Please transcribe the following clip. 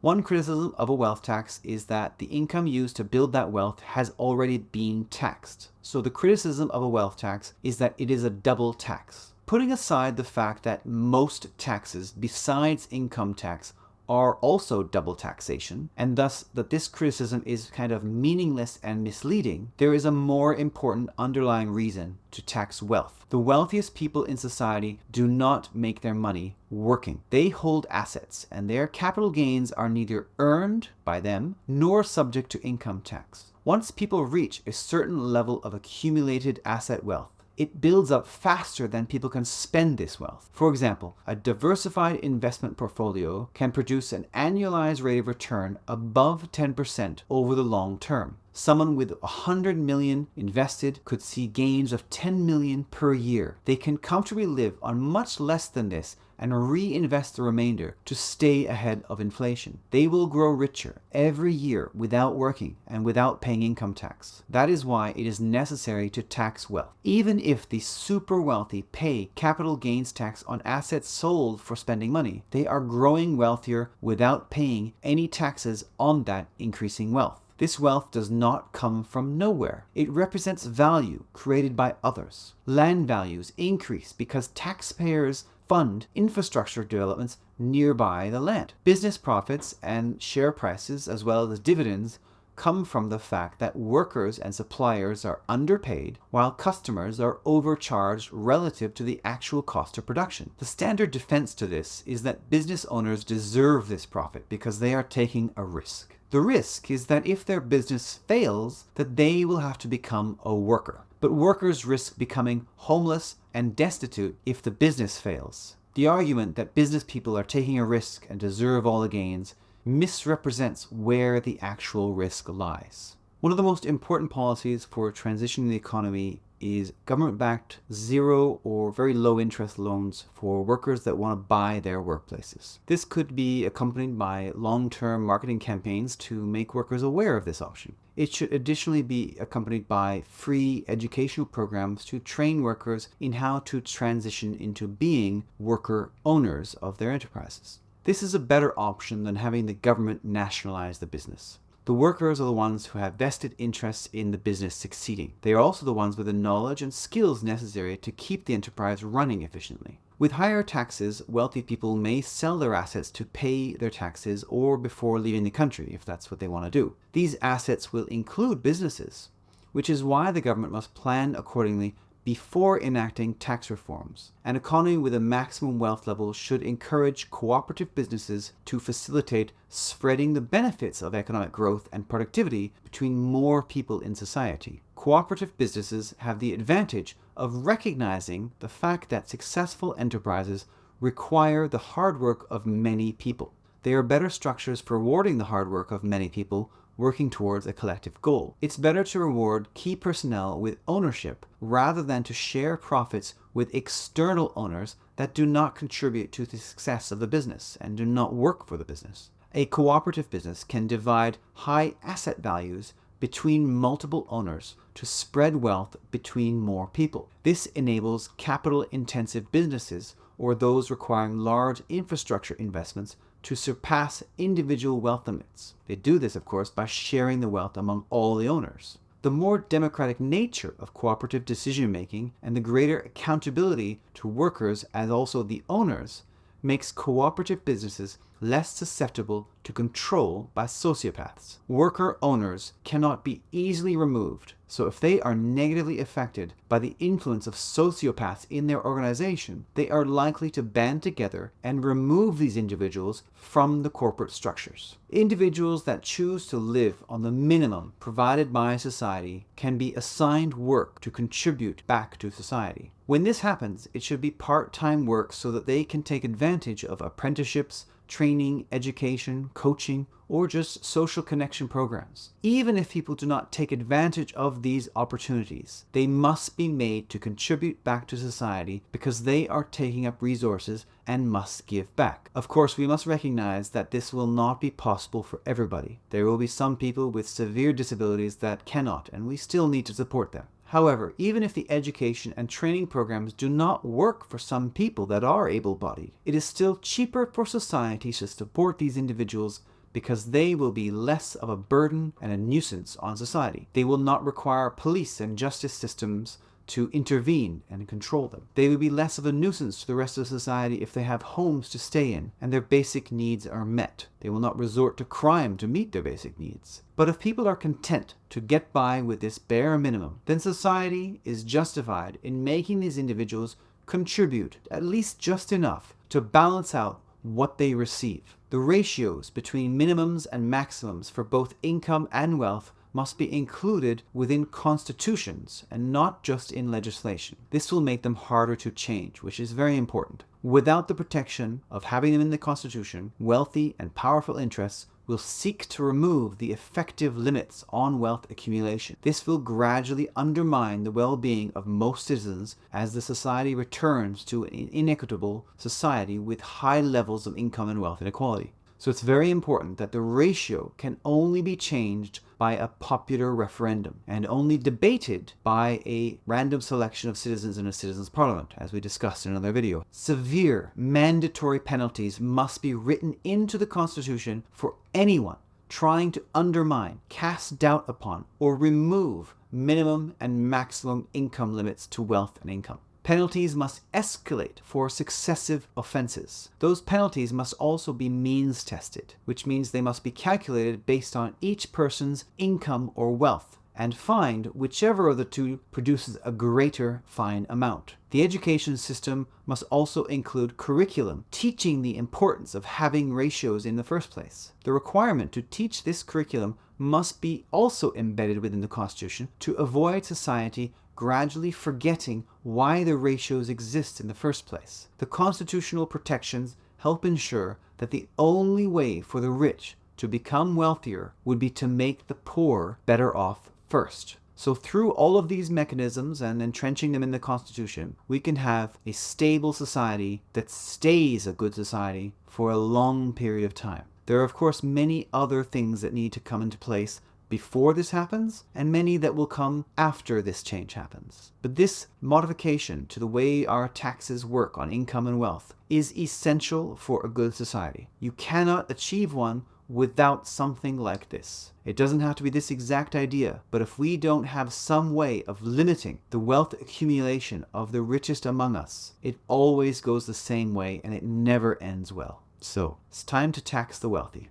One criticism of a wealth tax is that the income used to build that wealth has already been taxed. So the criticism of a wealth tax is that it is a double tax. Putting aside the fact that most taxes besides income tax are also double taxation, and thus that this criticism is kind of meaningless and misleading, there is a more important underlying reason to tax wealth. The wealthiest people in society do not make their money working. They hold assets, and their capital gains are neither earned by them nor subject to income tax. Once people reach a certain level of accumulated asset wealth, it builds up faster than people can spend this wealth. For example, a diversified investment portfolio can produce an annualized rate of return above 10% over the long term. Someone with 100 million invested could see gains of 10 million per year. They can comfortably live on much less than this and reinvest the remainder to stay ahead of inflation. They will grow richer every year without working and without paying income tax. That is why it is necessary to tax wealth. Even if the super wealthy pay capital gains tax on assets sold for spending money, they are growing wealthier without paying any taxes on that increasing wealth. This wealth does not come from nowhere. It represents value created by others. Land values increase because taxpayers fund infrastructure developments nearby the land. Business profits and share prices, as well as dividends, come from the fact that workers and suppliers are underpaid while customers are overcharged relative to the actual cost of production. The standard defense to this is that business owners deserve this profit because they are taking a risk. The risk is that if their business fails, that they will have to become a worker. But workers risk becoming homeless and destitute if the business fails. The argument that business people are taking a risk and deserve all the gains misrepresents where the actual risk lies. One of the most important policies for transitioning the economy is government-backed zero or very low interest loans for workers that want to buy their workplaces. This could be accompanied by long-term marketing campaigns to make workers aware of this option. It should additionally be accompanied by free educational programs to train workers in how to transition into being worker owners of their enterprises. This is a better option than having the government nationalize the business. The workers are the ones who have vested interests in the business succeeding. They are also the ones with the knowledge and skills necessary to keep the enterprise running efficiently. With higher taxes, wealthy people may sell their assets to pay their taxes or before leaving the country, if that's what they want to do. These assets will include businesses, which is why the government must plan accordingly before enacting tax reforms. An economy with a maximum wealth level should encourage cooperative businesses to facilitate spreading the benefits of economic growth and productivity between more people in society. Cooperative businesses have the advantage of recognizing the fact that successful enterprises require the hard work of many people. They are better structures for rewarding the hard work of many people working towards a collective goal. It's better to reward key personnel with ownership rather than to share profits with external owners that do not contribute to the success of the business and do not work for the business. A cooperative business can divide high asset values between multiple owners to spread wealth between more people. This enables capital-intensive businesses or those requiring large infrastructure investments to surpass individual wealth limits. They do this, of course, by sharing the wealth among all the owners. The more democratic nature of cooperative decision-making and the greater accountability to workers as also the owners makes cooperative businesses less susceptible to control by sociopaths. Worker owners cannot be easily removed, so if they are negatively affected by the influence of sociopaths in their organization, they are likely to band together and remove these individuals from the corporate structures. Individuals that choose to live on the minimum provided by society can be assigned work to contribute back to society. When this happens, it should be part-time work so that they can take advantage of apprenticeships, training, education, coaching, or just social connection programs. Even if people do not take advantage of these opportunities, they must be made to contribute back to society because they are taking up resources and must give back. Of course, we must recognize that this will not be possible for everybody. There will be some people with severe disabilities that cannot, and we still need to support them. However, even if the education and training programs do not work for some people that are able-bodied, it is still cheaper for society to support these individuals because they will be less of a burden and a nuisance on society. They will not require police and justice systems to intervene and control them. They will be less of a nuisance to the rest of society if they have homes to stay in and their basic needs are met. They will not resort to crime to meet their basic needs. But if people are content to get by with this bare minimum, then society is justified in making these individuals contribute at least just enough to balance out what they receive. The ratios between minimums and maximums for both income and wealth must be included within constitutions and not just in legislation. This will make them harder to change, which is very important. Without the protection of having them in the Constitution, wealthy and powerful interests will seek to remove the effective limits on wealth accumulation. This will gradually undermine the well-being of most citizens as the society returns to an inequitable society with high levels of income and wealth inequality. So it's very important that the ratio can only be changed by a popular referendum and only debated by a random selection of citizens in a citizens' parliament, as we discussed in another video. Severe mandatory penalties must be written into the Constitution for anyone trying to undermine, cast doubt upon, or remove minimum and maximum income limits to wealth and income. Penalties must escalate for successive offenses. Those penalties must also be means tested, which means they must be calculated based on each person's income or wealth, and fined whichever of the two produces a greater fine amount. The education system must also include curriculum teaching the importance of having ratios in the first place. The requirement to teach this curriculum must be also embedded within the Constitution to avoid society gradually forgetting why the ratios exist in the first place. The constitutional protections help ensure that the only way for the rich to become wealthier would be to make the poor better off first. So through all of these mechanisms and entrenching them in the Constitution, we can have a stable society that stays a good society for a long period of time. There are, of course, many other things that need to come into place before this happens, and many that will come after this change happens. But this modification to the way our taxes work on income and wealth is essential for a good society. You cannot achieve one without something like this. It doesn't have to be this exact idea, but if we don't have some way of limiting the wealth accumulation of the richest among us, it always goes the same way and it never ends well. So, it's time to tax the wealthy.